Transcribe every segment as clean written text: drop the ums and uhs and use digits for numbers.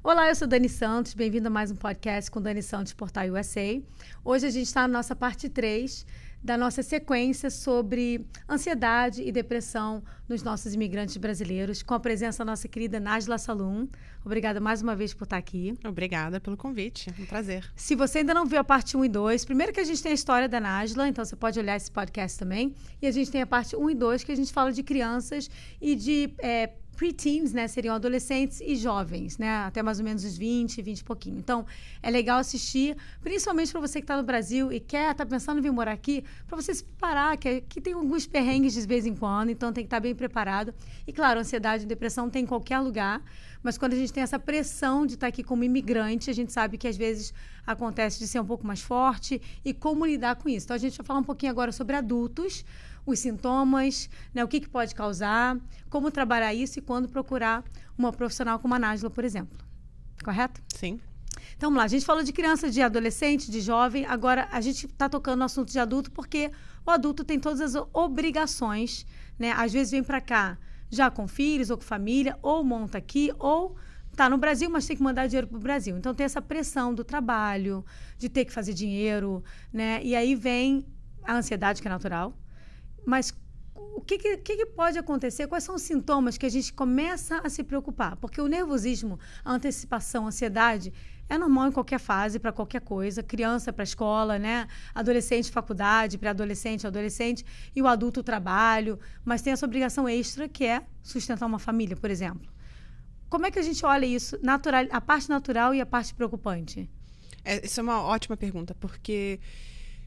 Olá, eu sou Dani Santos, bem-vindo a mais um podcast com Dani Santos, Portal USA. Hoje a gente está na nossa parte 3 da nossa sequência sobre ansiedade e depressão nos nossos imigrantes brasileiros, com a presença da nossa querida Najla Salum. Obrigada mais uma vez por estar aqui. Obrigada pelo convite, é um prazer. Se você ainda não viu a parte 1 e 2, primeiro que a gente tem a história da Najla, então você pode olhar esse podcast também, e a gente tem a parte 1 e 2, que a gente fala de crianças e de pre-teens, né, seriam adolescentes e jovens, né, até mais ou menos os 20 e pouquinho. Então, é legal assistir, principalmente para você que está no Brasil e tá pensando em vir morar aqui, para você se preparar, que aqui tem alguns perrengues de vez em quando, então tem que estar bem preparado. E, claro, ansiedade e depressão tem em qualquer lugar, mas quando a gente tem essa pressão de estar aqui como imigrante, a gente sabe que às vezes acontece de ser um pouco mais forte e como lidar com isso. Então, a gente vai falar um pouquinho agora sobre adultos, os sintomas, né, o que pode causar, como trabalhar isso e quando procurar uma profissional como a Najla, por exemplo. Correto? Sim. Então, vamos lá. A gente falou de criança, de adolescente, de jovem. Agora, a gente está tocando no assunto de adulto porque o adulto tem todas as obrigações, né? Às vezes vem para cá já com filhos ou com família, ou monta aqui, ou está no Brasil, mas tem que mandar dinheiro para o Brasil. Então, tem essa pressão do trabalho, de ter que fazer dinheiro, né? E aí vem a ansiedade, que é natural. Mas o que pode acontecer? Quais são os sintomas que a gente começa a se preocupar? Porque o nervosismo, a antecipação, a ansiedade é normal em qualquer fase, para qualquer coisa. Criança para a escola, né? Adolescente, faculdade, pré-adolescente, adolescente. E o adulto, trabalho. Mas tem essa obrigação extra que é sustentar uma família, por exemplo. Como é que a gente olha isso, a parte natural e a parte preocupante? Isso é uma ótima pergunta, porque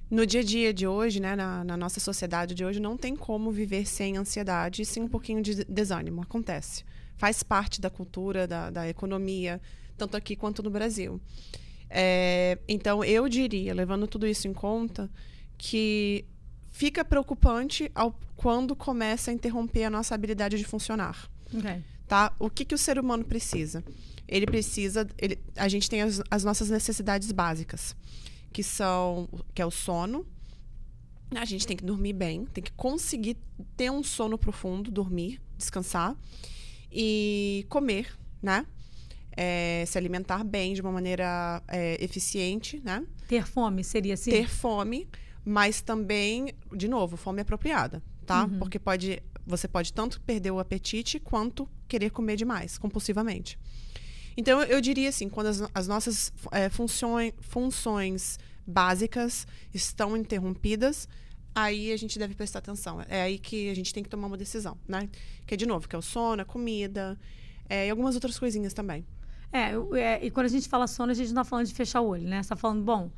no dia a dia de hoje, né, na nossa sociedade de hoje, não tem como viver sem ansiedade e sem um pouquinho de desânimo. Acontece. Faz parte da cultura, da economia, tanto aqui quanto no Brasil. Então, eu diria, levando tudo isso em conta, que fica preocupante quando começa a interromper a nossa habilidade de funcionar. Okay. Tá? O que o ser humano precisa? A gente tem as nossas necessidades básicas, que é o sono. A gente tem que dormir bem, tem que conseguir ter um sono profundo, dormir, descansar e comer, né? Se alimentar bem de uma maneira eficiente, né? Ter fome seria assim? Ter fome, mas também, de novo, fome apropriada, tá? Uhum. Porque você pode tanto perder o apetite quanto querer comer demais, compulsivamente. Então, eu diria assim, quando as nossas funções básicas estão interrompidas, aí a gente deve prestar atenção. É aí que a gente tem que tomar uma decisão, né? Que é, de novo, que é o sono, a comida, e algumas outras coisinhas também. E quando a gente fala sono, a gente não está falando de fechar o olho, né? Você está falando, bom,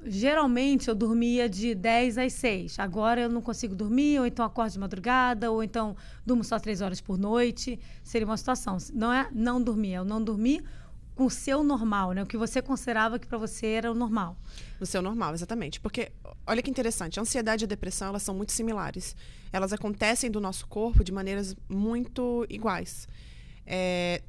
geralmente eu dormia de 10 às 6. Agora eu não consigo dormir, ou então acordo de madrugada, ou então durmo só 3 horas por noite. Seria uma situação. Não é não dormir, é o não dormir com o seu normal, né? O que você considerava que para você era o normal. O seu normal, exatamente. Porque, olha que interessante, a ansiedade e a depressão, elas são muito similares. Elas acontecem do nosso corpo de maneiras muito iguais.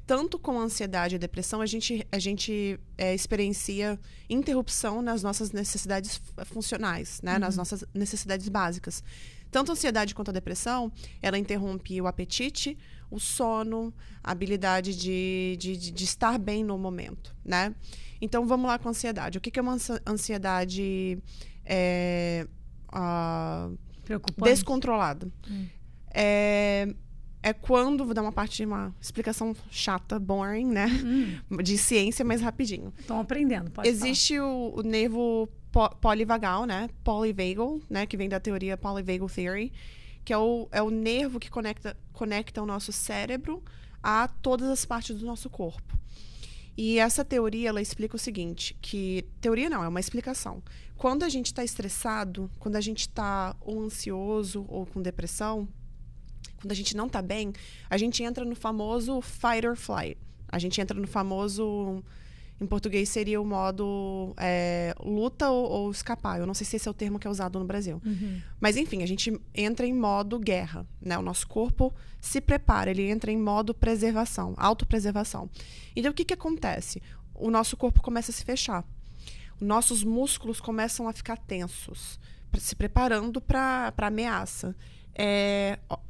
Tanto com a ansiedade e a depressão, a gente experiencia interrupção nas nossas necessidades funcionais, né? Nas nossas necessidades básicas. Tanto a ansiedade quanto a depressão, ela interrompe o apetite, o sono, a habilidade de estar bem no momento, né? Então, vamos lá com a ansiedade. O que é uma ansiedade descontrolada? É quando, vou dar uma explicação chata, boring, né? De ciência, mas rapidinho. Estão aprendendo, pode Existe o nervo polivagal, né? Polyvagal, né? Que vem da teoria Polyvagal Theory, que é o nervo que conecta o nosso cérebro a todas as partes do nosso corpo. E essa teoria, ela explica o seguinte, teoria não, é uma explicação. Quando a gente está estressado, quando a gente está ou ansioso ou com depressão, quando a gente não está bem, a gente entra no famoso fight or flight. A gente entra no famoso, em português seria o modo luta ou escapar. Eu não sei se esse é o termo que é usado no Brasil. Uhum. Mas, enfim, a gente entra em modo guerra, né? O nosso corpo se prepara, ele entra em modo preservação, autopreservação. Então, o que acontece? O nosso corpo começa a se fechar. Nossos músculos começam a ficar tensos, se preparando para ameaça.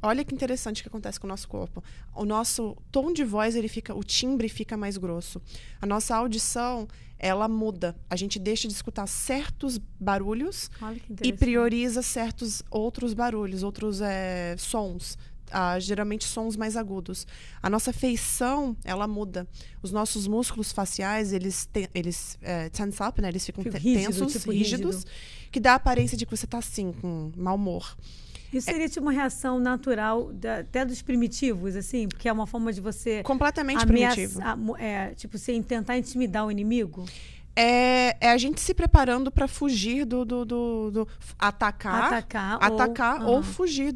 Olha que interessante o que acontece com o nosso corpo. O nosso tom de voz, o timbre fica mais grosso. A nossa audição, ela muda. A gente deixa de escutar certos barulhos e prioriza certos outros barulhos, outros sons. Geralmente sons mais agudos. A nossa feição, ela muda. Os nossos músculos faciais, eles tense up, né? Eles ficam tensos, tipo rígidos, que dá a aparência de que você está assim, com mau humor. Isso seria tipo uma reação natural até dos primitivos, assim? Porque é uma forma de você... Completamente primitivo. Tipo, você tentar intimidar o inimigo? É a gente se preparando para fugir do atacar ou fugir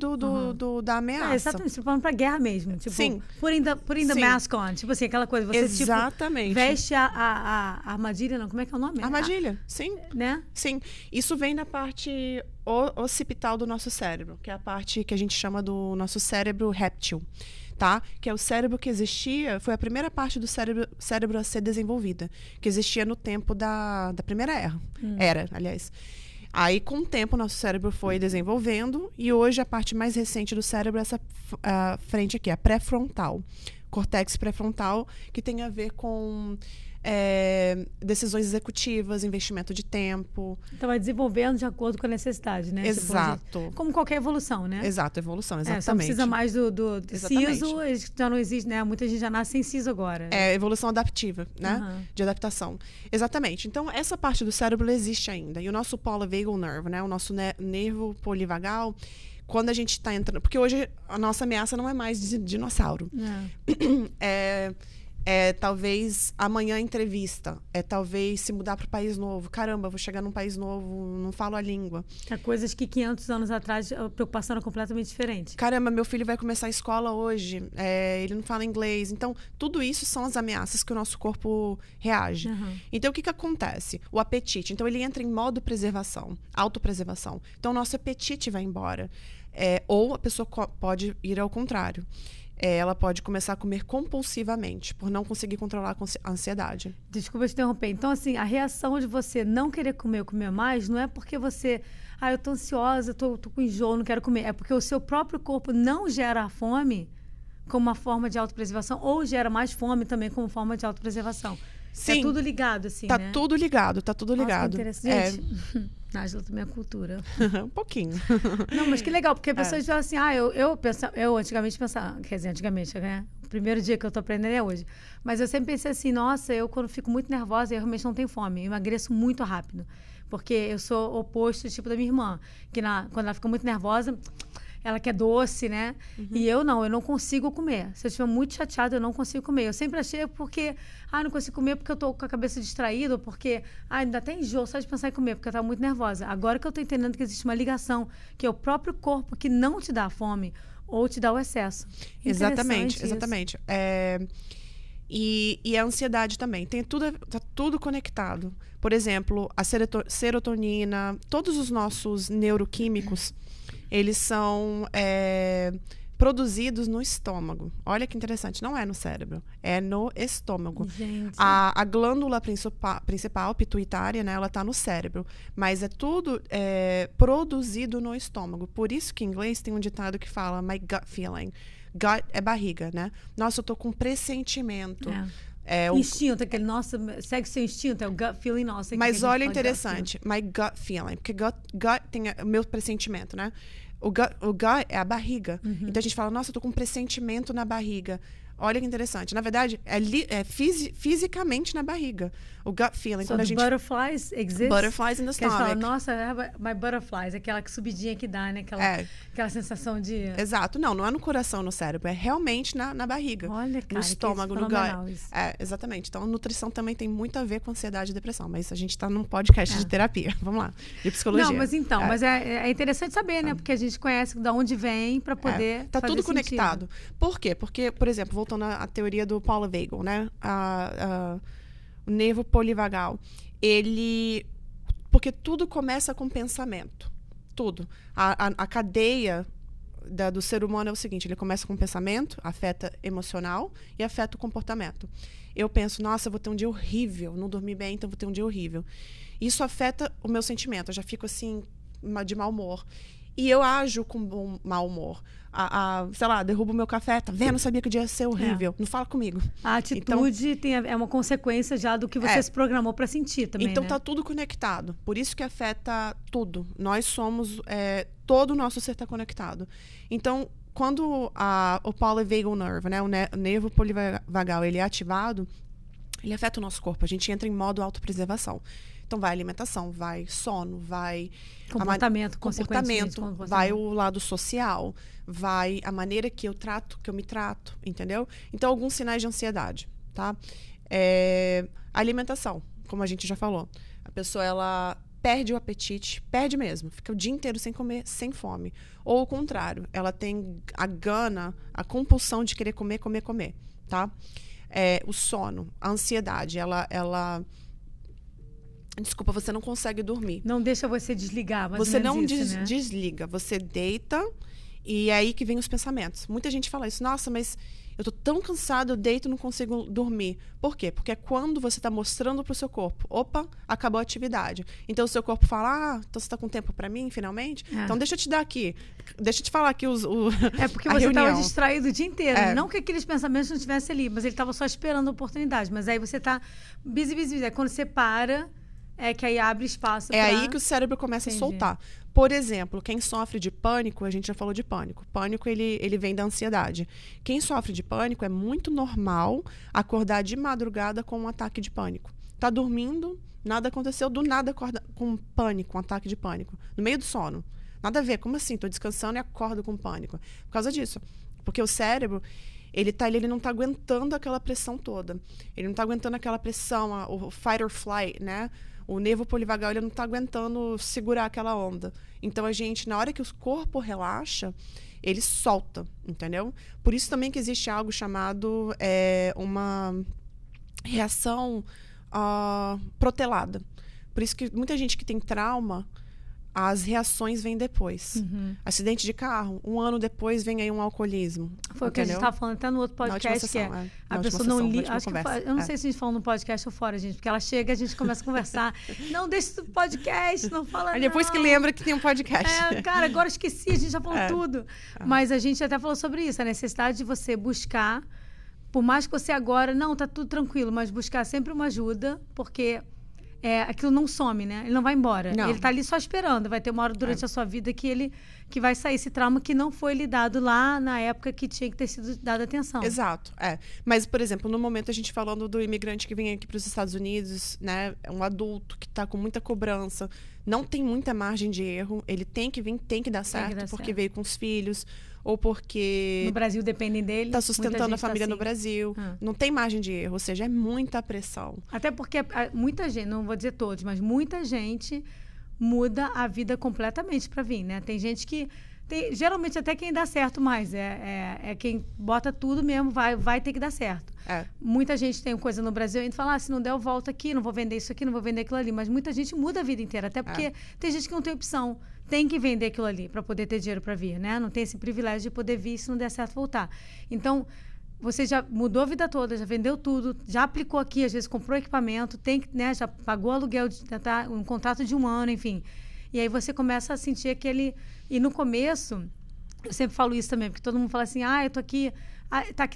da ameaça. Exatamente, se preparando para guerra mesmo. Tipo, sim. Putting the mask on. Tipo assim, aquela coisa, você exatamente. Tipo, veste a armadilha, não, como é que é o nome? Armadilha, sim. Né? Sim. Isso vem da parte occipital do nosso cérebro, que é a parte que a gente chama do nosso cérebro réptil. Tá? Que é o cérebro que existia, foi a primeira parte do cérebro a ser desenvolvida, que existia no tempo da primeira era, aliás. Aí, com o tempo, nosso cérebro foi desenvolvendo e hoje a parte mais recente do cérebro é essa frente aqui, a pré-frontal, córtex pré-frontal, que tem a ver com decisões executivas, investimento de tempo. Então, vai desenvolvendo de acordo com a necessidade, né? Exato. Como qualquer evolução, né? Exato, evolução, exatamente. Só não precisa mais do siso, já não existe, né? Muita gente já nasce sem siso agora. Evolução adaptiva, né? De adaptação. Exatamente. Então, essa parte do cérebro existe ainda. E o nosso polyvagal nerve, né? O nosso nervo polivagal, quando a gente está entrando... Porque hoje a nossa ameaça não é mais de dinossauro. Talvez amanhã entrevista, talvez se mudar para o país novo. Caramba, vou chegar num país novo, não falo a língua. Coisas que 500 anos atrás a preocupação era completamente diferente. Caramba, meu filho vai começar a escola hoje, ele não fala inglês. Então, tudo isso são as ameaças que o nosso corpo reage. Então, o que acontece? O apetite. Então, ele entra em modo preservação, autopreservação. Então, o nosso apetite vai embora. Ou a pessoa pode ir ao contrário. Ela pode começar a comer compulsivamente, por não conseguir controlar a ansiedade. Desculpa te interromper. Então, assim, a reação de você não querer comer ou comer mais, não é porque você... eu tô ansiosa, tô com enjoo, não quero comer. É porque o seu próprio corpo não gera a fome como uma forma de autopreservação, ou gera mais fome também como forma de autopreservação. Sim. É tudo ligado, assim, né? Tá tudo ligado. Nossa, que interessante. Gente... Nájila também é cultura. Um pouquinho. Não, mas que legal, porque a pessoa falam assim, eu antigamente pensava, quer dizer, antigamente, né? O primeiro dia que eu tô aprendendo é hoje. Mas eu sempre pensei assim, nossa, eu quando fico muito nervosa, eu realmente não tenho fome. Eu emagreço muito rápido. Porque eu sou oposto, tipo, da minha irmã. Que quando ela fica muito nervosa, ela quer doce, né? E eu não consigo comer. Se eu estiver muito chateada, eu não consigo comer. Eu sempre achei porque... não consigo comer porque eu tô com a cabeça distraída, ou porque... ainda até enjoo só de pensar em comer, porque eu tava muito nervosa. Agora que eu tô entendendo que existe uma ligação, que é o próprio corpo que não te dá fome, ou te dá o excesso. Exatamente. E a ansiedade também. Tá tudo conectado. Por exemplo, a serotonina, todos os nossos neuroquímicos... eles são produzidos no estômago. Olha que interessante, não é no cérebro, é no estômago. Gente. A glândula principal, pituitária, né, ela está no cérebro, mas é tudo produzido no estômago. Por isso que em inglês tem um ditado que fala my gut feeling. Gut é barriga, né? Nossa, eu tô com pressentimento. Instinto, aquele, nossa, segue seu instinto, é o gut feeling, nossa. Mas olha, interessante, my gut feeling, porque gut tem o meu pressentimento, né? O gut é a barriga. Então a gente fala, nossa, eu tô com um pressentimento na barriga. Olha que interessante. Na verdade, fisicamente na barriga. O gut feeling. So butterflies exist? Butterflies in the stomach. Fala, nossa, my butterflies, aquela subidinha que dá, né? Aquela sensação de... Exato. Não é no coração, no cérebro. É realmente na barriga. Olha, cara, no estômago, no gut. Exatamente. Então, a nutrição também tem muito a ver com ansiedade e depressão. Mas a gente tá num podcast de terapia. Vamos lá. De psicologia. Não, mas é interessante saber, né? Porque a gente conhece de onde vem para poder Tá tudo sentido. Conectado. Por quê? Porque, por exemplo, voltando à teoria do polyvagal, né? O nervo polivagal. Porque tudo começa com pensamento. Tudo. A cadeia do ser humano é o seguinte, ele começa com pensamento, afeta emocional e afeta o comportamento. Eu penso, nossa, eu vou ter um dia horrível, não dormi bem, então vou ter um dia horrível. Isso afeta o meu sentimento, eu já fico assim, de mau humor. E eu ajo com mau humor. Sei lá, derrubo o meu café, tá vendo? Sabia que o dia ia ser horrível. Não fala comigo. A atitude é uma consequência já do que você se programou para sentir também, então né? tá tudo conectado. Por isso que afeta tudo. Nós somos... todo o nosso ser está conectado. Então, quando o polyvagal nerve, né, o nervo polivagal, ele é ativado, ele afeta o nosso corpo. A gente entra em modo autopreservação. Então, vai alimentação, vai sono, vai... Comportamento, vai o lado social, vai a maneira que eu me trato, entendeu? Então, alguns sinais de ansiedade, tá? Alimentação, como a gente já falou. A pessoa, ela perde o apetite, perde mesmo. Fica o dia inteiro sem comer, sem fome. Ou o contrário, ela tem a gana, a compulsão de querer comer, tá? O sono, a ansiedade, ela desculpa, você não consegue dormir. Não deixa você desligar, mas você não isso, né? desliga. Você deita e é aí que vem os pensamentos. Muita gente fala isso. Nossa, mas eu tô tão cansada, eu deito e não consigo dormir. Por quê? Porque é quando você tá mostrando pro seu corpo. Opa, acabou a atividade. Então o seu corpo fala, então você tá com tempo para mim, finalmente? Então deixa eu te dar aqui. Deixa eu te falar aqui É porque você estava distraído o dia inteiro. Não que aqueles pensamentos não estivessem ali, mas ele estava só esperando a oportunidade. Mas aí você tá busy. Aí quando você para... que aí abre espaço pra... aí que o cérebro começa a soltar. Por exemplo, quem sofre de pânico, a gente já falou de pânico. Pânico, ele vem da ansiedade. Quem sofre de pânico, é muito normal acordar de madrugada com um ataque de pânico. Tá dormindo, nada aconteceu, do nada acorda com pânico, um ataque de pânico. No meio do sono. Nada a ver, como assim? Tô descansando e acordo com pânico. Por causa disso. Porque o cérebro... ele não tá aguentando aquela pressão toda. Ele não tá aguentando aquela pressão, o fight or flight, né? O nervo polivagal, ele não tá aguentando segurar aquela onda. Então, na hora que o corpo relaxa, ele solta, entendeu? Por isso também que existe algo chamado uma reação protelada. Por isso que muita gente que tem trauma, as reações vêm depois. Acidente de carro, 1 ano depois vem aí um alcoolismo. Foi o que a gente estava falando até no outro podcast, que a pessoa não liga. Eu não sei se a gente falou no podcast ou fora, gente, porque ela chega, a gente começa a conversar. Não, deixa o podcast, não fala nada. Depois que lembra que tem um podcast. Cara, agora esqueci, a gente já falou tudo. Mas a gente até falou sobre isso, a necessidade de você buscar, por mais que você agora, não, tá tudo tranquilo, mas buscar sempre uma ajuda, porque... aquilo não some, né? Ele não vai embora. Não. Ele tá ali só esperando. Vai ter uma hora durante a sua vida que vai sair esse trauma que não foi lidado lá na época que tinha que ter sido dada atenção. Exato, Mas, por exemplo, no momento a gente falando do imigrante que vem aqui para os Estados Unidos, né? É um adulto que tá com muita cobrança, não tem muita margem de erro, ele tem que vir, tem que dar certo, porque veio com os filhos, ou porque... No Brasil dependem dele. Tá sustentando a família no Brasil. Não tem margem de erro, ou seja, é muita pressão. Até porque muita gente, não vou dizer todos, mas muita gente muda a vida completamente para vir, né? Tem gente que... geralmente até quem dá certo mais. É quem bota tudo mesmo, vai ter que dar certo. Muita gente tem coisa no Brasil e ainda fala, se não der eu volto aqui, não vou vender isso aqui, não vou vender aquilo ali. Mas muita gente muda a vida inteira, até porque tem gente que não tem opção. Tem que vender aquilo ali para poder ter dinheiro para vir, né? Não tem esse privilégio de poder vir e se não der certo voltar. Então, você já mudou a vida toda, já vendeu tudo, já aplicou aqui, às vezes comprou equipamento, né? Já pagou aluguel, um contrato de 1 ano, enfim. E aí você começa a sentir aquele... E no começo, eu sempre falo isso também, porque todo mundo fala assim, eu tô aqui,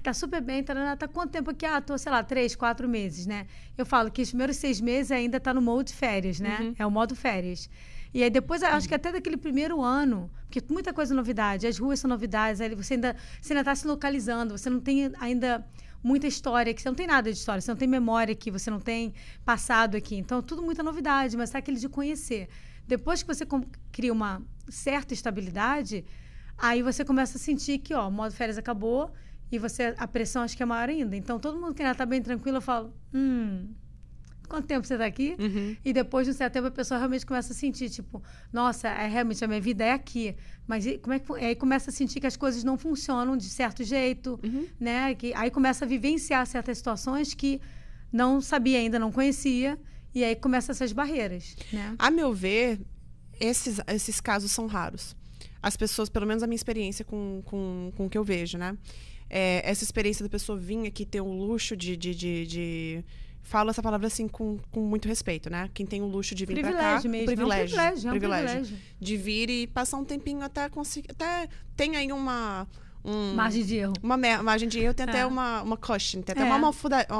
tá super bem, tá quanto tempo aqui? Tô, sei lá, 3, 4 meses, né? Eu falo que os primeiros 6 meses ainda tá no modo férias, né? É o modo férias. E aí depois, acho que até daquele primeiro ano, porque muita coisa é novidade, as ruas são novidades, aí você ainda está se localizando, você não tem ainda muita história aqui, você não tem nada de história, você não tem memória aqui, você não tem passado aqui. Então, tudo muita novidade, mas é aquele de conhecer. Depois que você cria uma certa estabilidade, aí você começa a sentir que, o modo férias acabou e a pressão acho que é maior ainda. Então, todo mundo que ainda está bem tranquilo, eu falo, quanto tempo você está aqui? E depois de um certo tempo a pessoa realmente começa a sentir, tipo, nossa, realmente a minha vida é aqui. Mas como é que... Aí começa a sentir que as coisas não funcionam de certo jeito, né? Aí começa a vivenciar certas situações que não sabia ainda, não conhecia. E aí começam essas barreiras, né? A meu ver, esses casos são raros. As pessoas, pelo menos a minha experiência com o que eu vejo, né? Essa experiência da pessoa vir aqui ter o luxo de falo essa palavra assim com muito respeito, né? Quem tem o luxo de vir pra cá, Mesmo, privilégio, é um privilégio. de vir e passar um tempinho até conseguir, até tem aí margem de erro. Uma margem de erro, tem até uma cushion, tem até uma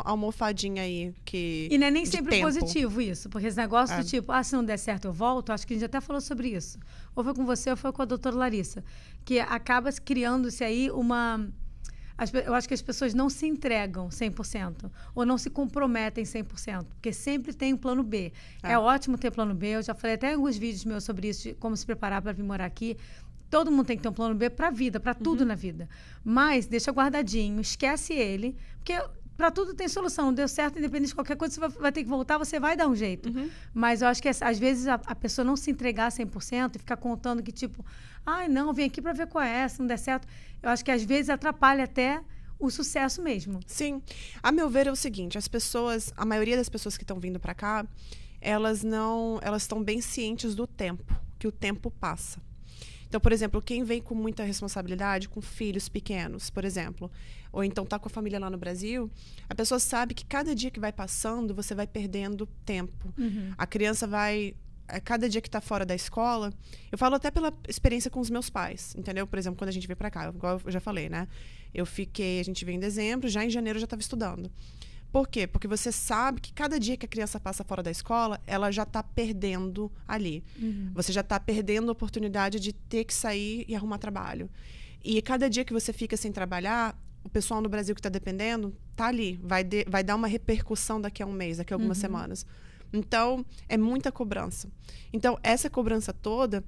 almofadinha aí que e não é nem sempre tempo. Positivo isso, porque esse negócio do tipo, se não der certo eu volto, acho que a gente até falou sobre isso. Ou foi com você ou foi com a doutora Larissa, que acaba criando-se aí eu acho que as pessoas não se entregam 100% ou não se comprometem 100%, porque sempre tem um plano B. É ótimo ter plano B, eu já falei até em alguns vídeos meus sobre isso, de como se preparar para vir morar aqui. Todo mundo tem que ter um plano B para a vida, para tudo na vida. Mas deixa guardadinho, esquece ele, porque para tudo tem solução. Não deu certo, independente de qualquer coisa, você vai ter que voltar, você vai dar um jeito. Mas eu acho que às vezes a pessoa não se entregar 100% e ficar contando que tipo, não, vim aqui para ver qual é, se não der certo. Eu acho que às vezes atrapalha até o sucesso mesmo. Sim. A meu ver é o seguinte, a maioria das pessoas que estão vindo para cá, elas estão bem cientes do tempo, que o tempo passa. Então, por exemplo, quem vem com muita responsabilidade, com filhos pequenos, por exemplo, ou então está com a família lá no Brasil, a pessoa sabe que cada dia que vai passando, você vai perdendo tempo. A criança vai... Cada dia que está fora da escola... Eu falo até pela experiência com os meus pais, entendeu? Por exemplo, quando a gente veio para cá, igual eu já falei, né? A gente veio em dezembro, já em janeiro eu já estava estudando. Por quê? Porque você sabe que cada dia que a criança passa fora da escola, ela já está perdendo ali. Você já está perdendo a oportunidade de ter que sair e arrumar trabalho. E cada dia que você fica sem trabalhar, o pessoal no Brasil que está dependendo, tá ali. Vai dar uma repercussão daqui a um mês, daqui a algumas semanas. Então, é muita cobrança. Então, essa cobrança toda,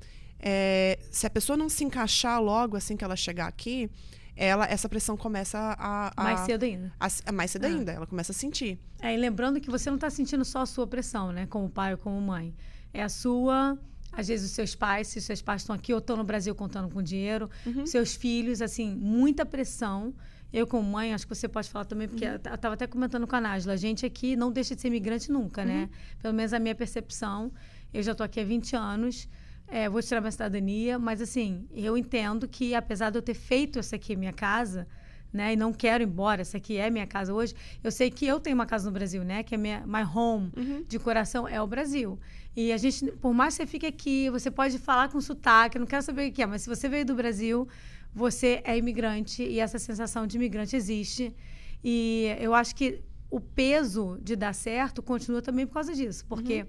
se a pessoa não se encaixar logo assim que ela chegar aqui, essa pressão começa mais cedo ainda. Mais cedo ainda, ela começa a sentir. E lembrando que você não está sentindo só a sua pressão, né? Como pai ou como mãe. É a sua... Às vezes os seus pais, se os seus pais estão aqui ou estão no Brasil contando com dinheiro. Seus filhos, assim, muita pressão. Eu, como mãe, acho que você pode falar também, porque eu estava até comentando com a Nájila, a gente aqui não deixa de ser imigrante nunca, né? Pelo menos a minha percepção. Eu já estou aqui há 20 anos. Vou tirar minha cidadania, mas assim, eu entendo que apesar de eu ter feito essa aqui minha casa, né, e não quero ir embora, essa aqui é minha casa hoje, eu sei que eu tenho uma casa no Brasil, né, que é my home de coração é o Brasil. E a gente, por mais que você fique aqui, você pode falar com sotaque, eu não quero saber o que é, mas se você veio do Brasil, você é imigrante e essa sensação de imigrante existe. E eu acho que o peso de dar certo continua também por causa disso, porque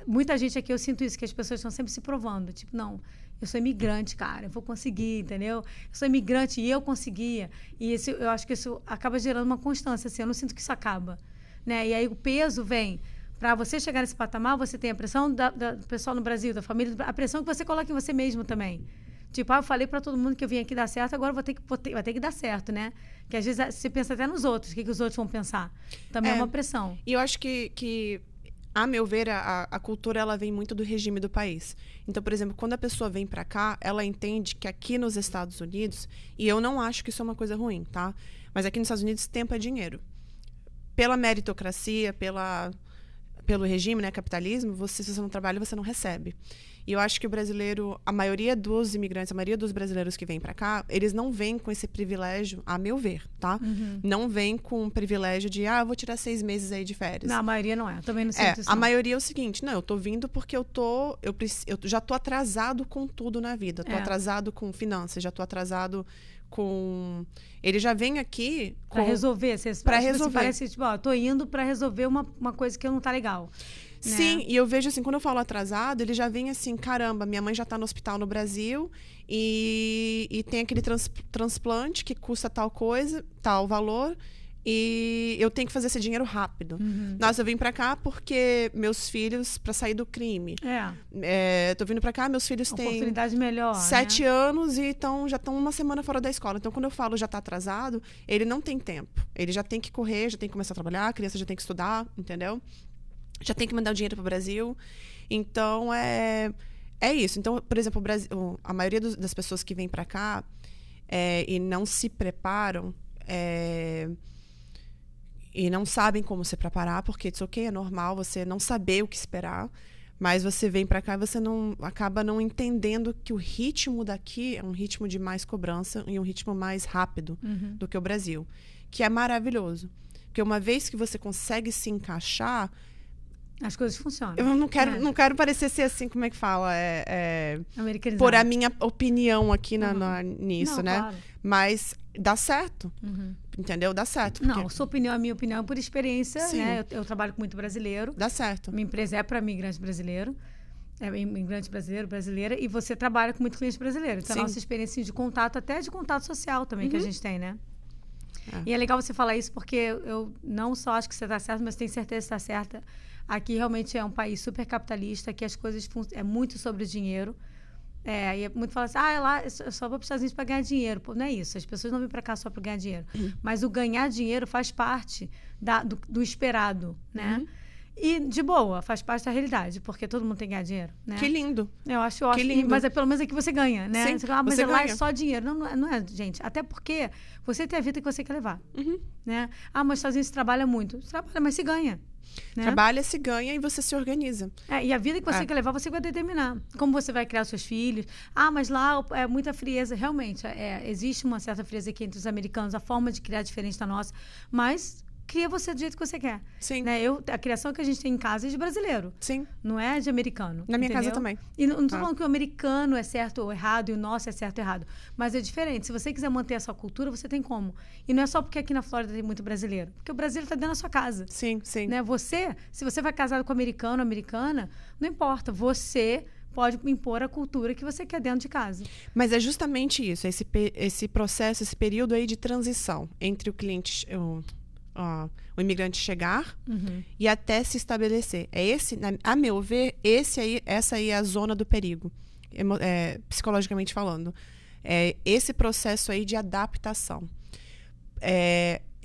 muita gente aqui, eu sinto isso, que as pessoas estão sempre se provando. Tipo, não, eu sou imigrante, cara, eu vou conseguir, entendeu? Eu sou imigrante e eu conseguia. E eu acho que isso acaba gerando uma constância, assim, eu não sinto que isso acaba. Né? E aí o peso vem... Para você chegar nesse patamar, você tem a pressão do pessoal no Brasil, da família, a pressão que você coloca em você mesmo também. Tipo, eu falei para todo mundo que eu vim aqui dar certo, agora vai ter que dar certo, né? Que às vezes você pensa até nos outros, o que os outros vão pensar. Também é uma pressão. E eu acho que a meu ver, a cultura ela vem muito do regime do país. Então, por exemplo, quando a pessoa vem para cá, ela entende que aqui nos Estados Unidos, e eu não acho que isso é uma coisa ruim, tá? Mas aqui nos Estados Unidos, tempo é dinheiro. Pela meritocracia, pelo regime, né, capitalismo, se você não trabalha, você não recebe. E eu acho que o brasileiro, a maioria dos imigrantes, a maioria dos brasileiros que vêm para cá, eles não vêm com esse privilégio, a meu ver, tá? Não vêm com o privilégio de, eu vou tirar 6 meses aí de férias. Não, a maioria não é. Também não sinto isso. A maioria é o seguinte, eu tô vindo porque eu já tô atrasado com tudo na vida. Tô atrasado com finanças, já tô atrasado com... Ele já vem aqui... Para resolver. Para resolver. Parece, tipo, tô indo para resolver uma coisa que não tá legal. Né? Sim, e eu vejo assim, quando eu falo atrasado, ele já vem assim, caramba, minha mãe já tá no hospital no Brasil e tem aquele transplante que custa tal coisa, tal valor, e eu tenho que fazer esse dinheiro rápido. Nossa, eu vim pra cá porque meus filhos, pra sair do crime. Tô vindo pra cá, meus filhos têm... Oportunidade melhor, 7 anos e já estão uma semana fora da escola. Então, quando eu falo já tá atrasado, ele não tem tempo. Ele já tem que correr, já tem que começar a trabalhar, a criança já tem que estudar, entendeu? Já tem que mandar o dinheiro para o Brasil. Então, é isso. Então, por exemplo, a maioria das pessoas que vêm para cá e não se preparam e não sabem como se preparar, porque é normal você não saber o que esperar, mas você vem para cá e você acaba não entendendo que o ritmo daqui é um ritmo de mais cobrança e um ritmo mais rápido do que o Brasil, que é maravilhoso. Porque uma vez que você consegue se encaixar, As coisas funcionam. eu não quero parecer ser assim, como é que fala? Americanizado. Por a minha opinião aqui nisso, Não, né? claro. Mas dá certo. Entendeu? Dá certo. Porque Não, sua opinião é minha opinião por experiência, Sim. né? Eu trabalho com muito brasileiro. dá certo. Minha empresa é para imigrante brasileiro. Imigrante brasileiro, brasileira. E você trabalha com muito cliente brasileiro. Então, Sim. a nossa experiência de contato, até de contato social também, que a gente tem, né? É. E é legal você falar isso, porque eu não só acho que você está certo, mas tenho certeza que está certa. Aqui realmente é um país super capitalista, que as coisas é muito sobre o dinheiro. E é muito fala assim, lá eu só vou para os Estados Unidos para ganhar dinheiro. Pô, não é isso, as pessoas não vêm para cá só para ganhar dinheiro. Mas o ganhar dinheiro faz parte do esperado, né? E, de boa, faz parte da realidade, porque todo mundo tem que ganhar dinheiro, né? Que lindo. Eu acho Que lindo. mas pelo menos aqui você ganha, né? Sim, Você fala, mas você lá é ganha. só dinheiro. Não é, gente. Até porque você tem a vida que você quer levar, né? Mas nos Estados Unidos você trabalha muito. Você trabalha, mas se ganha. Né? Trabalha, se ganha e você se organiza. E a vida que você quer levar, você vai determinar. Como você vai criar os seus filhos. Mas lá é muita frieza. Realmente, existe uma certa frieza aqui entre os americanos. A forma de criar é diferente da nossa. Mas cria você do jeito que você quer. Sim. Né? A criação que a gente tem em casa é de brasileiro. Sim. Não é de americano. Na minha casa entendeu? também. E não estou falando que o americano é certo ou errado e o nosso é certo ou errado. Mas é diferente. Se você quiser manter a sua cultura, você tem como. E não é só porque aqui na Flórida tem muito brasileiro. Porque o brasileiro está dentro da sua casa. Sim, sim. Né? Se você vai casado com americano ou americana, não importa. Você pode impor a cultura que você quer dentro de casa. Mas é justamente isso. Esse processo, esse período aí de transição entre o cliente... o imigrante chegar e até se estabelecer. A meu ver, essa aí é a zona do perigo, psicologicamente falando. Esse processo aí de adaptação.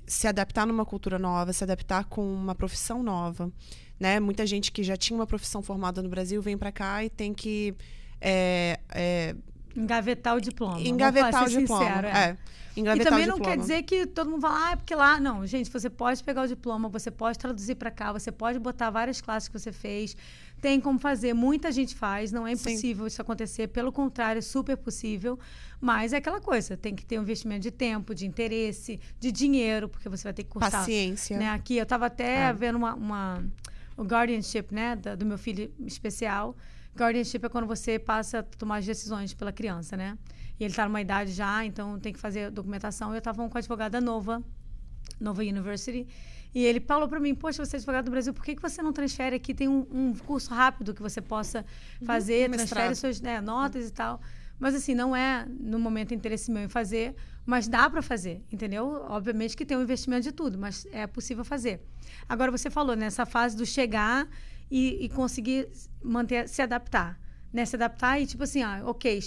Se adaptar numa cultura nova, se adaptar com uma profissão nova. Né? Muita gente que já tinha uma profissão formada no Brasil vem para cá e tem que... engavetar o diploma. Engavetar o diploma. Sincero, engavetar e também o não diploma. quer dizer que todo mundo fala, é porque lá... Não, gente, você pode pegar o diploma, você pode traduzir para cá, você pode botar várias classes que você fez. Tem como fazer. Muita gente faz. Não é impossível isso acontecer. Pelo contrário, é super possível. Mas é aquela coisa. Tem que ter um investimento de tempo, de interesse, de dinheiro, porque você vai ter que cursar. Paciência. Né? Aqui, eu estava até vendo o guardianship, né? Do meu filho especial. Guardianship é quando você passa a tomar as decisões pela criança, né? E ele está numa idade já, então tem que fazer documentação. Eu estava com uma advogada Nova University, e ele falou para mim, poxa, você é advogado do Brasil, por que você não transfere aqui? Tem um curso rápido que você possa fazer, transfere suas notas e tal. Mas assim, não é no momento interesse meu em fazer, mas dá para fazer, entendeu? Obviamente que tem um investimento de tudo, mas é possível fazer. Agora, você falou nessa fase do chegar e conseguir se adaptar. Né? Se adaptar e tipo assim, ok,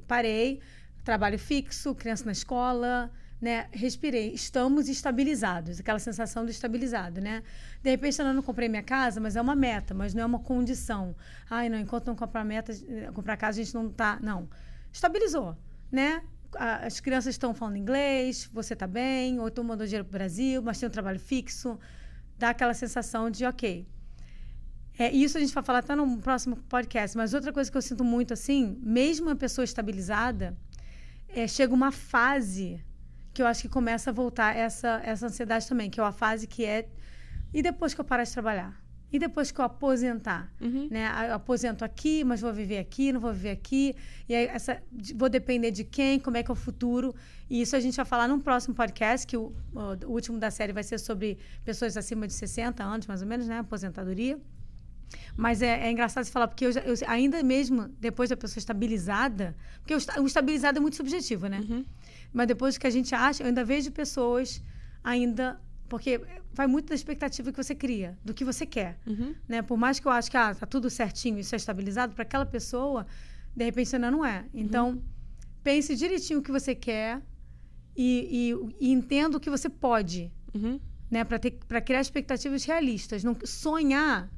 parei, trabalho fixo, criança na escola, né? Respirei, estamos estabilizados, aquela sensação do estabilizado, né? De repente, eu não comprei minha casa, mas é uma meta, mas não é uma condição. Não, enquanto não comprar casa, a gente não tá... Não, estabilizou, né? As crianças estão falando inglês, você está bem, ou estou mandando dinheiro para o Brasil, mas tem um trabalho fixo, dá aquela sensação de ok. Isso a gente vai falar até no próximo podcast, mas outra coisa que eu sinto muito assim, mesmo uma pessoa estabilizada, chega uma fase que eu acho que começa a voltar essa ansiedade também, que é uma fase que e depois que eu parar de trabalhar? E depois que eu aposentar? Né? Eu aposento aqui, mas vou viver aqui, não vou viver aqui, e aí vou depender de quem, como é que é o futuro. E isso a gente vai falar num próximo podcast, que o último da série vai ser sobre pessoas acima de 60 anos, mais ou menos, né? Aposentadoria. Mas é engraçado você falar, porque eu ainda mesmo, depois da pessoa estabilizada, porque o estabilizado é muito subjetivo, né? Mas depois que a gente acha, eu ainda vejo pessoas ainda... Porque vai muito da expectativa que você cria, do que você quer. Né? Por mais que eu acho que tá tudo certinho, isso é estabilizado, para aquela pessoa, de repente ainda não é. Então, pense direitinho o que você quer e entenda o que você pode. Né? Para criar expectativas realistas. Não, sonhar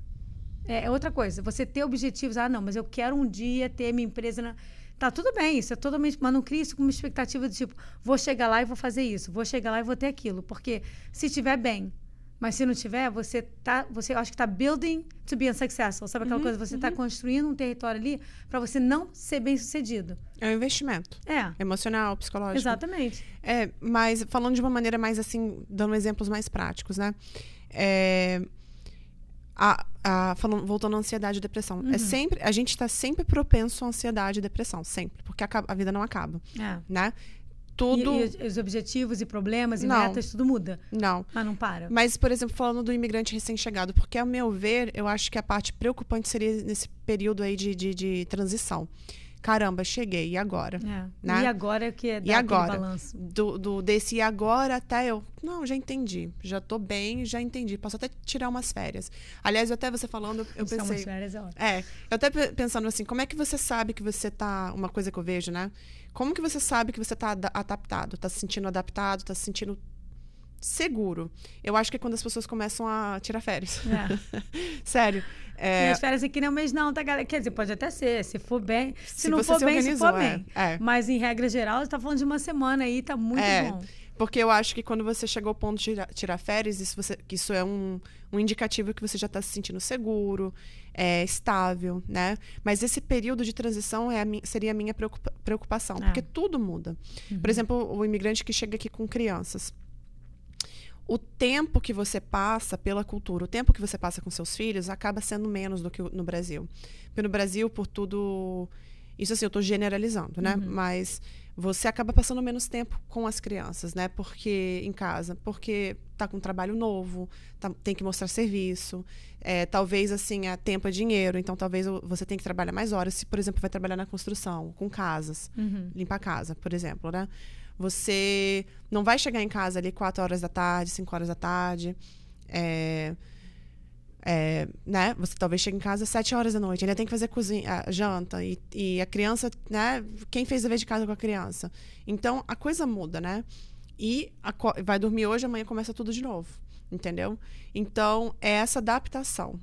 é outra coisa. Você ter objetivos. Não, mas eu quero um dia ter minha empresa... Tá tudo bem, isso é totalmente... Mas não crie isso com uma expectativa de tipo, vou chegar lá e vou fazer isso, vou chegar lá e vou ter aquilo. Porque se estiver bem, Mas se não tiver, você acho que tá building to be unsuccessful. Sabe aquela coisa? Você tá construindo um território ali para você não ser bem-sucedido. É um investimento. Emocional, psicológico. Exatamente. Mas falando de uma maneira mais assim, dando exemplos mais práticos, né? Voltando à ansiedade e depressão. A gente está sempre propenso à ansiedade e depressão. Sempre. Porque a vida não acaba. Né? Tudo... E os objetivos e problemas e metas, tudo muda. Não. Mas não para. Mas, por exemplo, falando do imigrante recém-chegado, porque, ao meu ver, eu acho que a parte preocupante seria nesse período aí de transição. Caramba, cheguei, e agora? Né? E agora é que dá aquele balanço. Desse e agora até eu... Não, já entendi. Já tô bem, já entendi. Posso até tirar umas férias. Aliás, até você falando, eu pensei... umas férias é ótimo. Eu até pensando assim, como é que você sabe que você tá... Uma coisa que eu vejo, né? Como que você sabe que você tá adaptado? Tá se sentindo adaptado? Tá se sentindo seguro? Eu acho que é quando as pessoas começam a tirar férias. Sério. E as férias aqui não é um mês não, tá, galera? Quer dizer, pode até ser, se for bem. Se não for bem, se for bem. Mas, em regra geral, você tá falando de uma semana aí, tá muito bom. Porque eu acho que quando você chegou ao ponto de tirar férias, isso é um indicativo que você já está se sentindo seguro, estável, né? Mas esse período de transição seria a minha preocupação, porque tudo muda. Por exemplo, o imigrante que chega aqui com crianças. O tempo que você passa pela cultura, o tempo que você passa com seus filhos, acaba sendo menos do que no Brasil. Porque no Brasil, por tudo... Isso assim, eu estou generalizando, né? Mas você acaba passando menos tempo com as crianças, né? Porque em casa, porque tá com um trabalho novo, tem que mostrar serviço. Talvez, assim, tempo é dinheiro. Então, talvez você tenha que trabalhar mais horas. Se, por exemplo, vai trabalhar na construção, com casas. Limpar a casa, por exemplo, né? Você não vai chegar em casa ali 4 horas da tarde, 5 horas da tarde. Né? Você talvez chegue em casa às 7 horas da noite. Ainda tem que fazer janta. E a criança, né? Quem fez a vez de casa com a criança? Então, a coisa muda, né? E vai dormir hoje, amanhã começa tudo de novo. Entendeu? Então, é essa adaptação.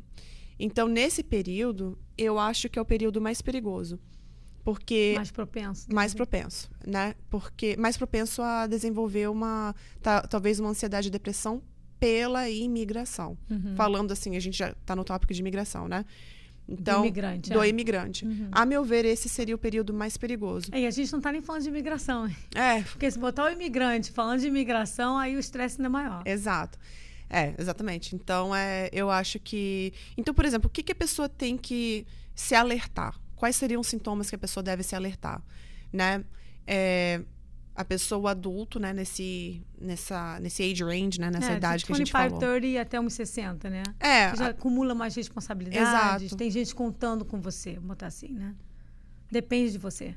Então, nesse período, eu acho que é o período mais perigoso. Porque... Mais propenso, né? Porque mais propenso a desenvolver talvez uma ansiedade e depressão pela imigração. Falando assim, a gente já está no tópico de imigração, né? Então, do imigrante. A meu ver, esse seria o período mais perigoso. E a gente não está nem falando de imigração. Porque se botar o imigrante falando de imigração, aí o estresse ainda é maior. Exato. Exatamente. Então, eu acho que... Então, por exemplo, o que a pessoa tem que se alertar? Quais seriam os sintomas que a pessoa deve se alertar? Né? A pessoa adulto, né, nesse age range, né, nessa idade que a gente falou. 25, 30 até uns 60, né? Você já acumula mais responsabilidades. Exato. Tem gente contando com você, vou botar assim, né? Depende de você.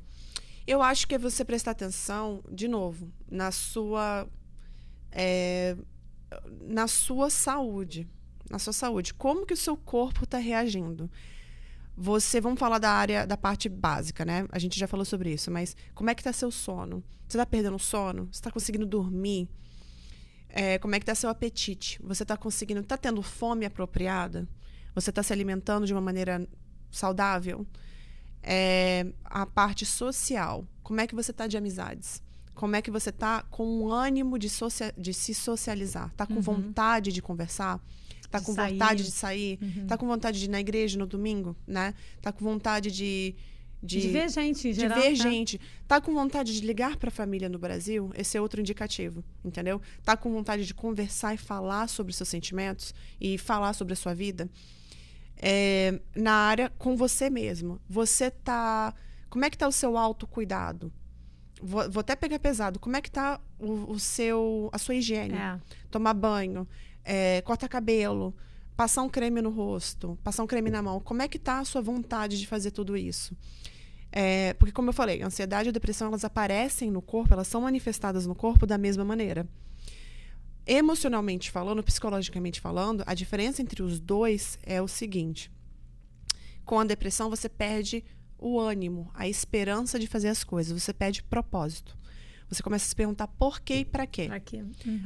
Eu acho que é você prestar atenção, de novo, na sua saúde. Na sua saúde. Como que o seu corpo está reagindo? Vamos falar da parte básica, né? A gente já falou sobre isso, mas como é que tá seu sono? Você tá perdendo o sono? Você tá conseguindo dormir? Como é que tá seu apetite? Você tá tendo fome apropriada? Você tá se alimentando de uma maneira saudável? A parte social. Como é que você tá de amizades? Como é que você tá com um ânimo de se socializar? Tá com vontade de conversar? Tá com vontade de sair? Tá com vontade de ir na igreja no domingo, né? Tá com vontade de ver gente, em geral. De ver gente. Tá com vontade de ligar para a família no Brasil? Esse é outro indicativo, entendeu? Tá com vontade de conversar e falar sobre seus sentimentos e falar sobre a sua vida? Na área com você mesmo. Como é que tá o seu autocuidado? Vou até pegar pesado. Como é que tá a sua higiene? Tomar banho, cortar cabelo, passar um creme no rosto, passar um creme na mão. Como é que tá a sua vontade de fazer tudo isso? Porque, como eu falei, a ansiedade e a depressão, elas aparecem no corpo, elas são manifestadas no corpo da mesma maneira. Emocionalmente falando, psicologicamente falando, a diferença entre os dois é o seguinte. Com a depressão, você perde o ânimo, a esperança de fazer as coisas. Você perde propósito. Você começa a se perguntar por quê e para quê.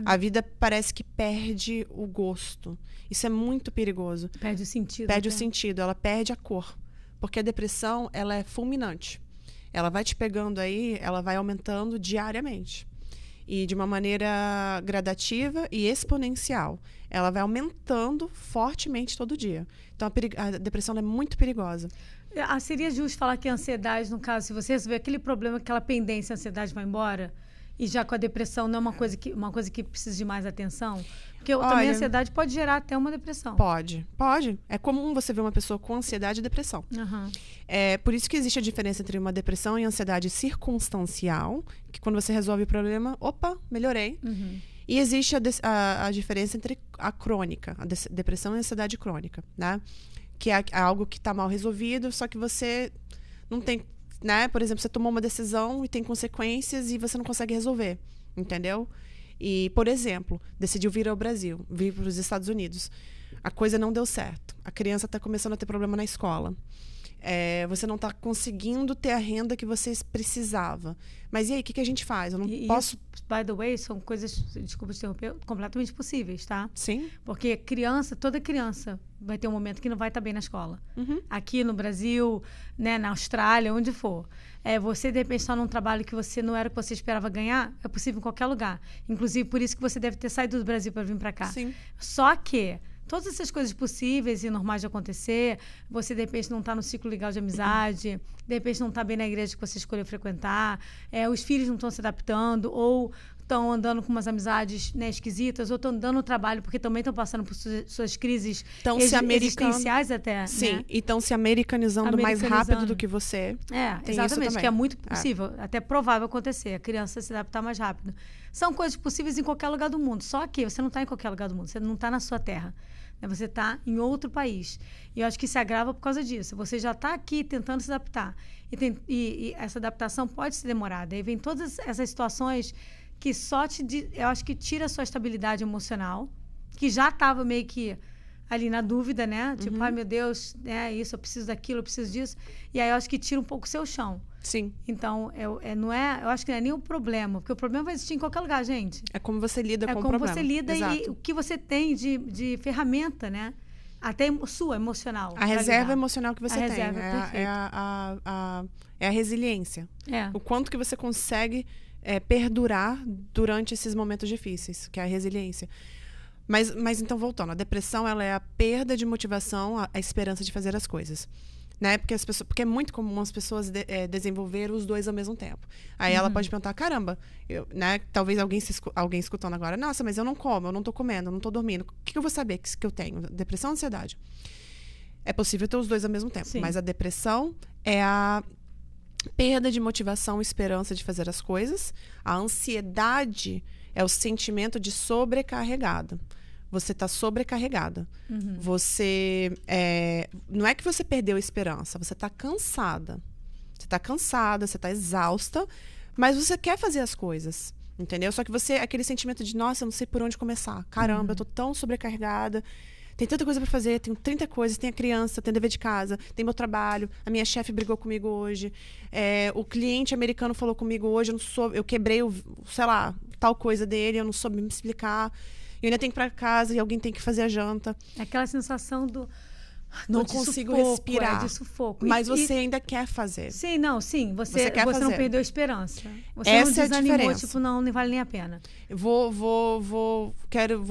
A vida parece que perde o gosto. Isso é muito perigoso. Perde o sentido. Perde o sentido, ela perde a cor. Porque a depressão, ela é fulminante. Ela vai te pegando aí, ela vai aumentando diariamente. E de uma maneira gradativa e exponencial. Ela vai aumentando fortemente todo dia. Então, a depressão é muito perigosa. Seria justo falar que a ansiedade, no caso, se você resolver aquele problema, aquela pendência, a ansiedade vai embora? E já com a depressão não é uma coisa que precisa de mais atenção? Porque também a ansiedade pode gerar até uma depressão. Pode. É comum você ver uma pessoa com ansiedade e depressão. É por isso que existe a diferença entre uma depressão e ansiedade circunstancial, que quando você resolve o problema, opa, melhorei. E existe a diferença entre a crônica, a depressão e a ansiedade crônica, né? Que é algo que está mal resolvido, só que você não tem, né? Por exemplo, você tomou uma decisão e tem consequências e você não consegue resolver, entendeu? E, por exemplo, decidiu vir ao Brasil, vir para os Estados Unidos. A coisa não deu certo. A criança está começando a ter problema na escola. Você não está conseguindo ter a renda que você precisava. Mas e aí, o que a gente faz? Eu não posso... Isso, by the way, são coisas, desculpa te interromper, completamente possíveis, tá? Sim. Porque toda criança vai ter um momento que não vai estar bem na escola. Aqui no Brasil, né, na Austrália, onde for. Você, de repente, está num trabalho que você não era o que você esperava ganhar, é possível em qualquer lugar. Inclusive, por isso que você deve ter saído do Brasil para vir para cá. Sim. Só que todas essas coisas possíveis e normais de acontecer, você de repente não está no ciclo legal de amizade, de repente não está bem na igreja que você escolheu frequentar, os filhos não estão se adaptando, ou estão andando com umas amizades, né, esquisitas, ou estão dando no trabalho porque também estão passando por suas crises existenciais até. Sim, né? E estão se americanizando mais rápido do que você. Exatamente, que é muito possível, até provável acontecer, a criança se adaptar mais rápido. São coisas possíveis em qualquer lugar do mundo, só que você não está em qualquer lugar do mundo, você não está na sua terra. Você está em outro país. E eu acho que se agrava por causa disso. Você já está aqui tentando se adaptar. E essa adaptação pode ser demorada. Aí vem todas essas situações que eu acho que tira a sua estabilidade emocional, que já estava meio que ali na dúvida, né? Tipo, ai meu Deus, isso, eu preciso daquilo, eu preciso disso. E aí eu acho que tira um pouco o seu chão. Sim. Então, eu acho que não é nem o problema, porque o problema vai existir em qualquer lugar, gente. É como você lida com o problema. É como você lida. Exato. E o que você tem de ferramenta, né? Até sua, emocional. A reserva emocional que você tem. É a resiliência. O quanto que você consegue perdurar durante esses momentos difíceis, que é a resiliência. Mas então, voltando, a depressão ela é a perda de motivação, a esperança de fazer as coisas. Né? Porque é muito comum as pessoas desenvolver os dois ao mesmo tempo. Aí ela pode perguntar, caramba, né? Talvez alguém escutando agora, nossa, mas eu não como, eu não tô comendo, eu não tô dormindo. O que eu vou saber que eu tenho? Depressão ou ansiedade? É possível ter os dois ao mesmo tempo. Sim. Mas a depressão é a perda de motivação e esperança de fazer as coisas. A ansiedade é o sentimento de sobrecarregada. Você está sobrecarregada. Você não é que você perdeu a esperança, você está cansada. Você está cansada, você está exausta, mas você quer fazer as coisas, entendeu? Só que aquele sentimento de, nossa, eu não sei por onde começar. Caramba, eu tô tão sobrecarregada. Tem tanta coisa para fazer, tenho 30 coisas, tem a criança, tem dever de casa, tem meu trabalho, a minha chefe brigou comigo hoje, o cliente americano falou comigo hoje, eu quebrei, sei lá, tal coisa dele, eu não soube me explicar. Eu ainda tenho que ir para casa e alguém tem que fazer a janta. É aquela sensação não consigo respirar. De sufoco. Mas você ainda quer fazer. Sim, não. Você fazer. Não perdeu a esperança. Você Essa não desanimou, é a diferença. tipo, não vale nem a pena. Vou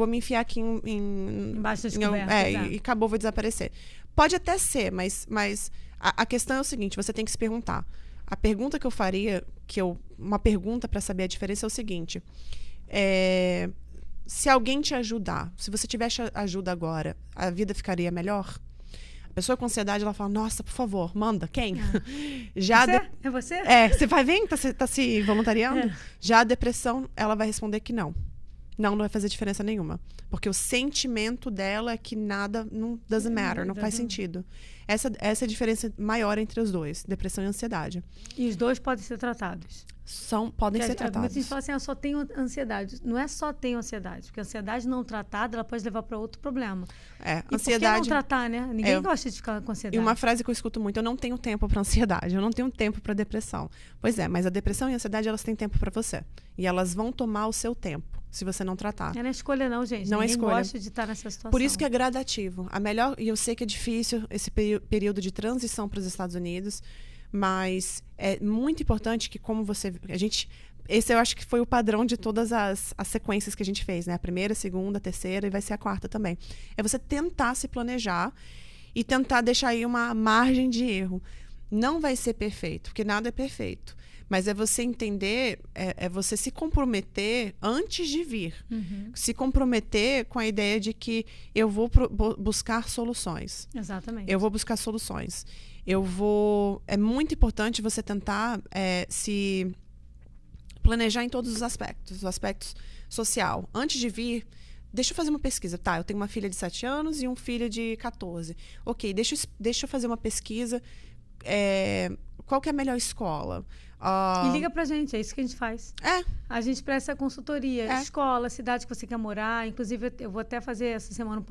me enfiar aqui embaixo das cobertas. E acabou, vou desaparecer. Pode até ser, mas a questão é o seguinte, você tem que se perguntar. A pergunta que eu faria, uma pergunta para saber a diferença é o seguinte. Se alguém te ajudar, se você tivesse ajuda agora, a vida ficaria melhor? A pessoa com ansiedade, ela fala, nossa, por favor, manda, quem? É você? Você vai ver, tá se voluntariando? Já a depressão, ela vai responder que não. Não vai fazer diferença nenhuma. Porque o sentimento dela é que nada, não doesn't matter, não faz sentido. Essa é a diferença maior entre os dois, depressão e ansiedade. E os dois podem ser tratados? Podem ser tratados. Muita gente fala assim, eu só tenho ansiedade. Não é só tenho ansiedade, porque a ansiedade não tratada, ela pode levar para outro problema. E ansiedade, por que não tratar, né? Ninguém gosta de ficar com ansiedade. E uma frase que eu escuto muito, eu não tenho tempo para ansiedade, eu não tenho tempo para depressão. Pois é, mas a depressão e a ansiedade, elas têm tempo para você. E elas vão tomar o seu tempo, se você não tratar. Não é escolha não, gente. Não Ninguém é escolha. Gosta de estar nessa situação. Por isso que é gradativo. E eu sei que é difícil esse período de transição para os Estados Unidos, mas é muito importante que esse eu acho que foi o padrão de todas as sequências que a gente fez, né? A primeira, a segunda, a terceira e vai ser a quarta também. É você tentar se planejar e tentar deixar aí uma margem de erro. Não vai ser perfeito, porque nada é perfeito. Mas é você entender, é você se comprometer antes de vir. Se comprometer com a ideia de que eu vou buscar soluções. Exatamente. Eu vou buscar soluções. É muito importante você tentar se planejar em todos os aspectos. O aspecto social. Antes de vir, deixa eu fazer uma pesquisa. Tá, eu tenho uma filha de 7 anos e um filho de 14. Ok, deixa eu fazer uma pesquisa. Qual que é a melhor escola? E liga pra gente, é isso que a gente faz. A gente presta consultoria, escola, cidade que você quer morar. Inclusive, eu vou até fazer essa semana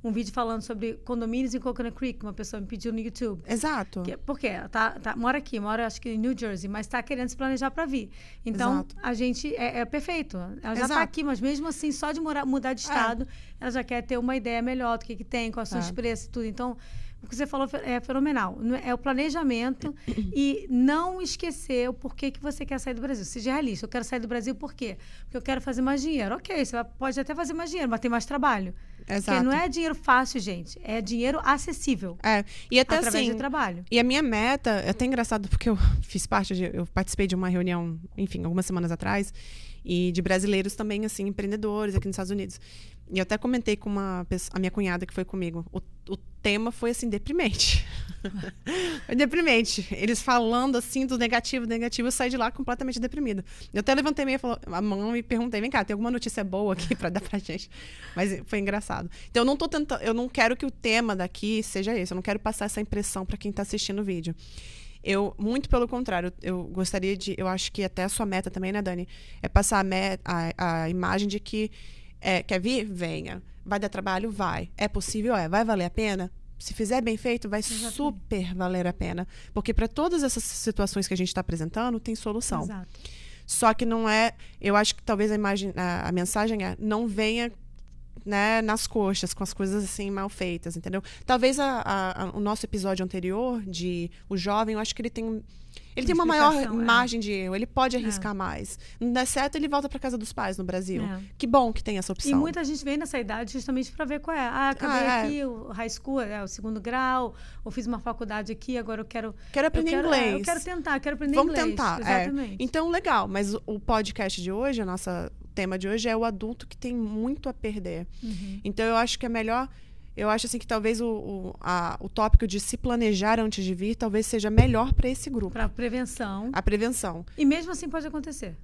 um vídeo falando sobre condomínios em Coconut Creek, uma pessoa me pediu no YouTube. Exato. Porque ela mora acho que em New Jersey, mas está querendo se planejar para vir. Então, Exato. a gente é perfeito. Ela já está aqui, mas mesmo assim, só de mudar de estado, ela já quer ter uma ideia melhor do que tem, quais são os preços e tudo. Então, o que você falou é fenomenal. É o planejamento e não esquecer o porquê que você quer sair do Brasil. Seja realista. Eu quero sair do Brasil por quê? Porque eu quero fazer mais dinheiro. Ok, você pode até fazer mais dinheiro, mas tem mais trabalho. Exato. Porque não é dinheiro fácil, gente. É dinheiro acessível. E até através assim, de trabalho. E a minha meta, é até engraçado, porque eu participei de uma reunião, enfim, algumas semanas atrás, e de brasileiros também, assim, empreendedores aqui nos Estados Unidos. E eu até comentei com a minha cunhada que foi comigo. O tema foi, assim, deprimente. Foi deprimente. Eles falando, assim, do negativo, eu saí de lá completamente deprimida. Eu até levantei a mão e perguntei, vem cá, tem alguma notícia boa aqui pra dar pra gente? Mas foi engraçado. Então, eu não quero que o tema daqui seja esse. Eu não quero passar essa impressão pra quem tá assistindo o vídeo. Muito pelo contrário, eu gostaria eu acho que até a sua meta também, né, Dani? É passar a imagem de que quer vir? Venha. Vai dar trabalho? Vai. É possível? Vai valer a pena? Se fizer bem feito, vai super valer a pena. Porque para todas essas situações que a gente está apresentando, tem solução. Exato. Só que não é... Eu acho que talvez a mensagem não venha, né, nas coxas, com as coisas assim mal feitas, entendeu? Talvez o nosso episódio anterior de o jovem, eu acho que ele tem uma maior margem de erro, ele pode arriscar mais. Não dá certo, ele volta para casa dos pais no Brasil. Que bom que tem essa opção. E muita gente vem nessa idade justamente para ver qual é. Acabei aqui o high school, o segundo grau, ou fiz uma faculdade aqui, agora eu quero aprender inglês. Eu quero tentar, quero aprender Vamos inglês. Vamos tentar. Exatamente. Então, legal. Mas o podcast de hoje, tema de hoje é o adulto que tem muito a perder. Então, eu acho que é melhor... Eu acho assim que talvez o tópico de se planejar antes de vir talvez seja melhor para esse grupo. Para prevenção. A prevenção. E mesmo assim pode acontecer.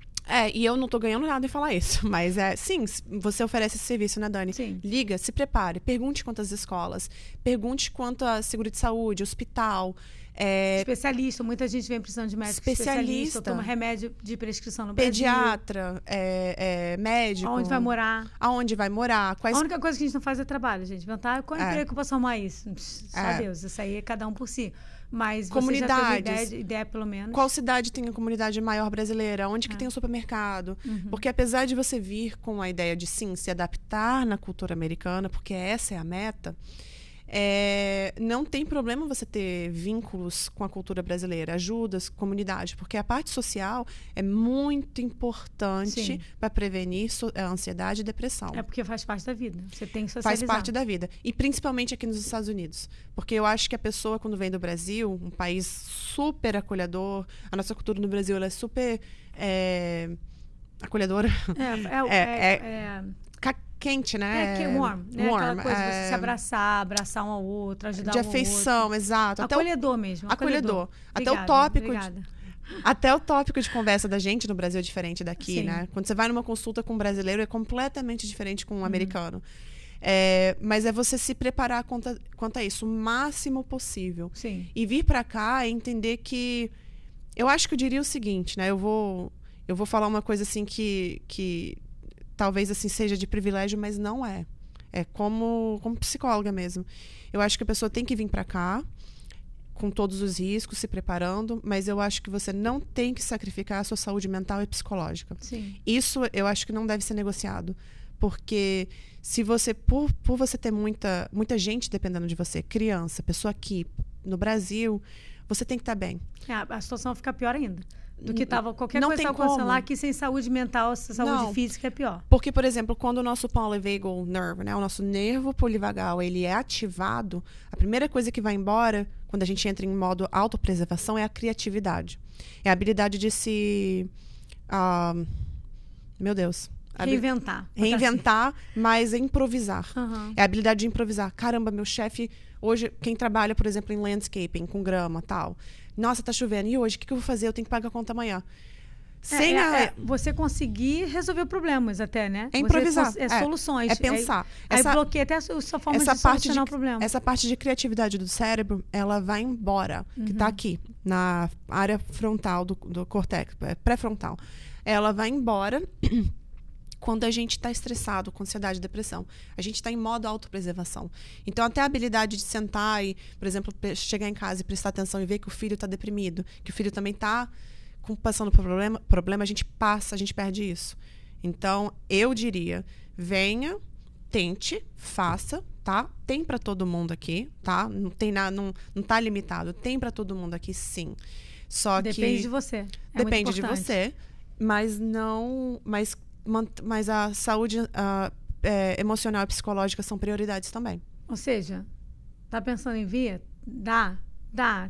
E eu não tô ganhando nada em falar isso, mas sim, você oferece esse serviço, né, Dani? Sim. Liga, se prepare, pergunte quantas escolas, pergunte quanto a seguro de saúde, hospital. Especialista, muita gente vem precisando de médico especialista, toma remédio de prescrição no pediatra, médico. Aonde vai morar. A única coisa que a gente não faz é trabalho, gente. Inventar qual emprego que eu posso arrumar isso? Só Deus, isso aí é cada um por si. Mas comunidades, você já teve ideia, pelo menos. Qual cidade tem a comunidade maior brasileira? Onde que tem o supermercado? Porque apesar de você vir com a ideia de, sim, se adaptar na cultura americana, porque essa é a meta, não tem problema você ter vínculos com a cultura brasileira, ajudas, comunidade, porque a parte social é muito importante para prevenir a ansiedade e depressão. É porque faz parte da vida. Você tem que socializar. Faz parte da vida. E principalmente aqui nos Estados Unidos. Porque eu acho que a pessoa, quando vem do Brasil, um país super acolhedor, a nossa cultura no Brasil ela é super acolhedora. Quente, né? Warm, né? Aquela coisa de você se abraçar um ao outro, ajudar um ao outro. De afeição, exato. Acolhedor mesmo. Acolhedor. Até o tópico de conversa da gente no Brasil é diferente daqui, né? Quando você vai numa consulta com um brasileiro, é completamente diferente com um americano. Mas é você se preparar quanto a isso o máximo possível. Sim. E vir pra cá e entender que... Eu acho que eu diria o seguinte, né? Eu vou falar uma coisa assim que talvez assim seja de privilégio, mas não é. É como psicóloga mesmo. Eu acho que a pessoa tem que vir para cá com todos os riscos, se preparando, mas eu acho que você não tem que sacrificar a sua saúde mental e psicológica. Sim. Isso eu acho que não deve ser negociado. Porque se você, por você ter muita gente dependendo de você, criança, pessoa aqui no Brasil, você tem que estar bem. A situação fica pior ainda. do que estava qualquer não coisa tem que estava acontecendo como. lá, que sem saúde mental, saúde Não. física é pior. Porque, por exemplo, quando o nosso polyvagal nerve, né, o nosso nervo polivagal, ele é ativado, a primeira coisa que vai embora, quando a gente entra em modo autopreservação, é a criatividade. É a habilidade de se... meu Deus. Reinventar, mas improvisar. Uhum. É a habilidade de improvisar. Caramba, meu chefe... Hoje, quem trabalha, por exemplo, em landscaping, com grama e tal. Nossa, tá chovendo. E hoje, o que eu vou fazer? Eu tenho que pagar a conta amanhã. Você conseguir resolver problemas até, né? É improvisar. Soluções. É pensar. Aí bloqueia até a sua forma de solucionar o problema. Essa parte de criatividade do cérebro, ela vai embora. Que tá aqui, na área frontal do córtex, pré-frontal. Ela vai embora quando a gente está estressado, com ansiedade e depressão. A gente está em modo autopreservação. Então, até a habilidade de sentar e, por exemplo, chegar em casa e prestar atenção e ver que o filho está deprimido, que o filho também está passando por problema, a gente perde isso. Então, eu diria, venha, tente, faça, tá? Tem para todo mundo aqui, tá? Não tem nada, não tá limitado. Tem para todo mundo aqui, sim. Só que depende de você. Depende de você, mas a saúde emocional e psicológica são prioridades também. Ou seja, tá pensando em vir? Dá.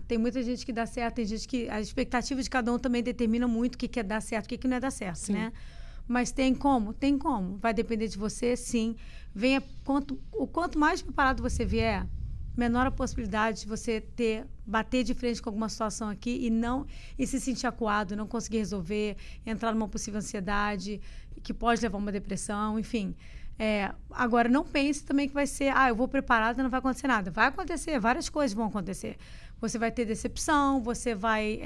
Tem muita gente que dá certo, tem gente que... A expectativa de cada um também determina muito o que é dar certo, o que não é dar certo, sim, né? Mas tem como? Tem como. Vai depender de você, sim. Venha, quanto mais preparado você vier, menor a possibilidade de você bater de frente com alguma situação aqui e se sentir acuado, não conseguir resolver, entrar numa possível ansiedade, que pode levar a uma depressão, enfim. Agora, não pense também que vai ser, eu vou preparada, não vai acontecer nada. Vai acontecer, várias coisas vão acontecer. Você vai ter decepção, você vai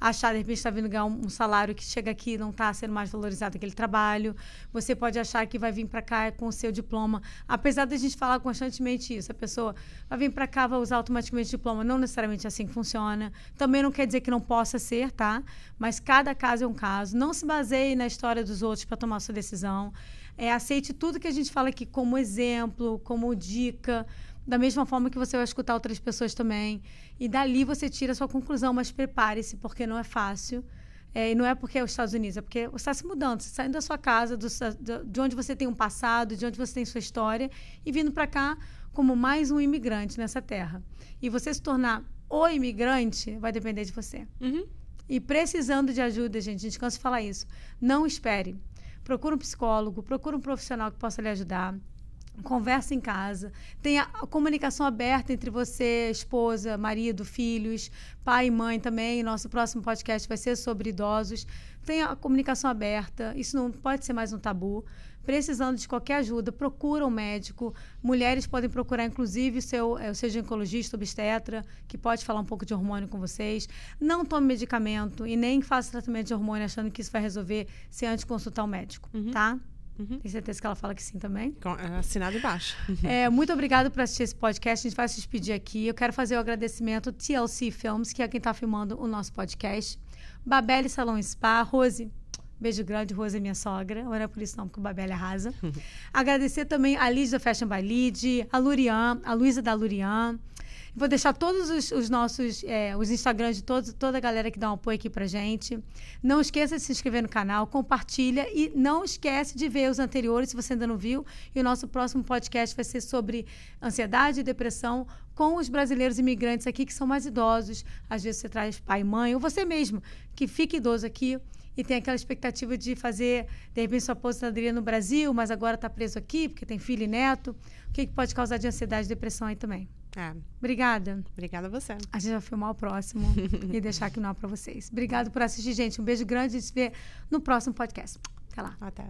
achar, de repente, está vindo ganhar um salário que chega aqui e não está sendo mais valorizado aquele trabalho. Você pode achar que vai vir para cá com o seu diploma. Apesar da gente falar constantemente isso, a pessoa vai vir para cá, vai usar automaticamente o diploma. Não necessariamente assim que funciona. Também não quer dizer que não possa ser, tá? Mas cada caso é um caso. Não se baseie na história dos outros para tomar sua decisão. Aceite tudo que a gente fala aqui como exemplo, como dica, da mesma forma que você vai escutar outras pessoas também. E dali você tira a sua conclusão, mas prepare-se, porque não é fácil. E não é porque é os Estados Unidos, é porque você está se mudando, você saindo da sua casa, de onde você tem um passado, de onde você tem sua história, e vindo para cá como mais um imigrante nessa terra. E você se tornar o imigrante vai depender de você. Uhum. E precisando de ajuda, gente, a gente cansa de falar isso. Não espere. Procura um psicólogo, procura um profissional que possa lhe ajudar. Conversa em casa. Tenha a comunicação aberta entre você, esposa, marido, filhos, pai e mãe também. Nosso próximo podcast vai ser sobre idosos. Tenha a comunicação aberta. Isso não pode ser mais um tabu. Precisando de qualquer ajuda, procura um médico. Mulheres podem procurar, inclusive, o seu ginecologista, obstetra, que pode falar um pouco de hormônio com vocês. Não tome medicamento e nem faça tratamento de hormônio achando que isso vai resolver se antes consultar um médico, tá? Uhum. Tem certeza que ela fala que sim também? Assinado embaixo. Muito obrigada por assistir esse podcast. A gente vai se despedir aqui. Eu quero fazer o agradecimento ao TLC Films, que é quem está filmando o nosso podcast. Babelle Salão Spa. Rose, beijo grande. Rose é minha sogra. Não é por isso não, porque o Babelle arrasa. Agradecer também a Liz da Fashion by Lid, a Lurian, a Luísa da Lurian. Vou deixar todos os nossos os Instagrams de toda a galera que dá um apoio aqui pra gente. Não esqueça de se inscrever no canal, compartilha e não esquece de ver os anteriores, se você ainda não viu. E o nosso próximo podcast vai ser sobre ansiedade e depressão com os brasileiros imigrantes aqui que são mais idosos. Às vezes você traz pai e mãe, ou você mesmo, que fica idoso aqui e tem aquela expectativa de fazer, de repente, sua aposentadoria no Brasil, mas agora está preso aqui porque tem filho e neto. O que pode causar de ansiedade e depressão aí também? Obrigada. Obrigada a você. A gente vai filmar o próximo e deixar aqui no ar para vocês. Obrigada por assistir, gente. Um beijo grande e se vê no próximo podcast. Até lá. Até.